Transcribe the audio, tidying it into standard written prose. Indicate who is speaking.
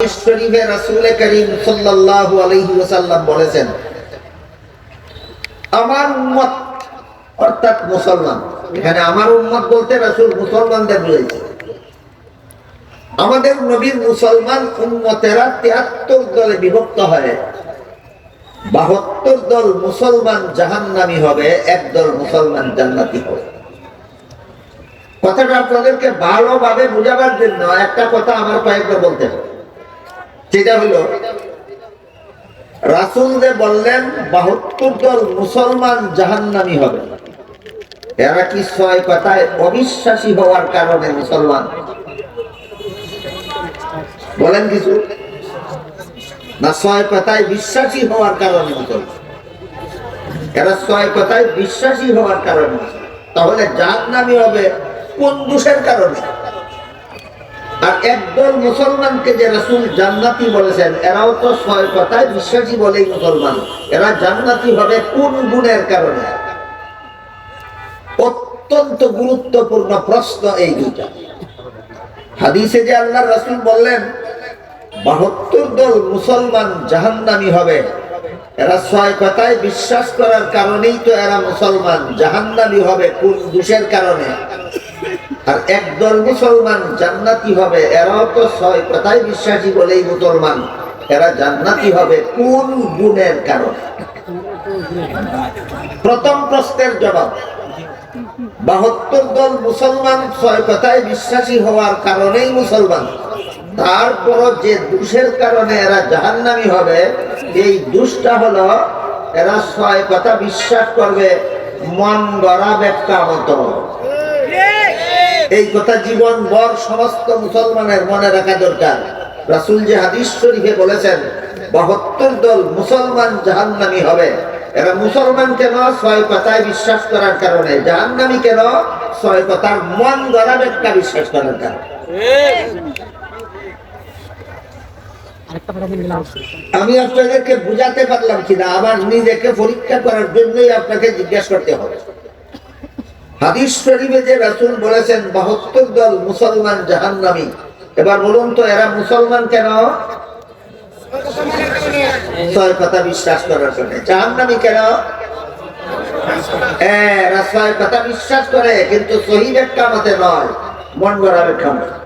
Speaker 1: হাদিস শরীফে রাসূল করিম সাল্লাল্লাহু আলাইহি ওয়াসাল্লাম বলেছেন, আমার উম্মত অর্থাৎ মুসলমান, এখানে আমার উম্মত বলতে রাসূল মুসলমানদের বুঝাইছে। আমাদের নবীর মুসলমান উম্মতেরা ৭৩ দলে বিভক্ত হয়, ৭২ দল মুসলমান জাহান্নামী হবে, এক দল মুসলমান জান্নাতি হবে। কথাটা আপনাদেরকে ভালোভাবে বুঝাবার জন্য একটা কথা আমার কয়েকবার বলতে হবে, সেটা হলো রাসূল যে বললেন ৭২ দল মুসলমান জাহান্নামী হবে, এরা কি ৬ কথায় অবিশ্বাসী হওয়ার কারণে মুসলমান? বলেন কিছু না, ৬ কথায় বিশ্বাসী হওয়ার কারণে মুসলমান? এরা ৬ কথায় বিশ্বাসী হওয়ার কারণে। তাহলে জাহান্নামী হবে কোন দোষের কারণে? আর একদল মুসলমানকে যে রাসূল জান্নাতি বলেছেন, এরাও তো ৬ কথায় বিশ্বাসী বলেই মুসলমান, এরা জান্নাতি হবে কোন গুণের কারণে? অত্যন্ত গুরুত্বপূর্ণ প্রশ্ন এই দুইটা। হাদিসে যে আল্লাহর রাসূল বললেন ৭২ দল মুসলমান জাহান্নামী হবে, এরা ৬ কথায় বিশ্বাস করার কারণেই তো এরা মুসলমান, জাহান্নামী হবে কোন দোষের কারণে? আর একদল মুসলমান জান্নাতি হবে, এরাও তো ৬ কথায় বিশ্বাসী বলেই মুসলমান, এরা জান্নাতি হবে কোন গুণের কারণে? প্রথম প্রশ্নের জবাব, ৭২ দল মুসলমান ৬ কথায় বিশ্বাসী হওয়ার কারণেই মুসলমান, তারপর যে দোষের কারণে এরা জাহান্নামী হবে, এই দোষটা হলো এরা ৬ কথা বিশ্বাস করবে মন গড়া ব্যাখ্যা মতো। এই কথা জীবন ভর সমস্ত মুসলমানের মনে রাখা দরকার। রাসূল যে হাদিস শরীফে বলেছেন ৭২ দল মুসলমান জাহান্নামী হবে, এরা মুসলমান কেন? ৬ কথায় বিশ্বাস করার কারণে। জাহান্নামী কেন? ৬ কথার মন গড়া ব্যাখ্যা বিশ্বাস করার কারণে। আমি আপনাদেরকে বুঝাতে পারলাম কিনা আবার নিজেকে পরীক্ষা করার জন্যই আপনাকে জিজ্ঞাসা করতে হবে। হাদিস শরীফে যে রাসূল বলেছেন ৭২ দল মুসলমান জাহান্নামী, এবার বলুন তো এরা মুসলমান কেন? ৬ কথা বিশ্বাস করার জন্য। জাহান্নামী কেন? এরা ৬ কথা বিশ্বাস করে কিন্তু সহি ব্যাখ্যা মতে নয়, মন গড়া ব্যাখ্যা মতে।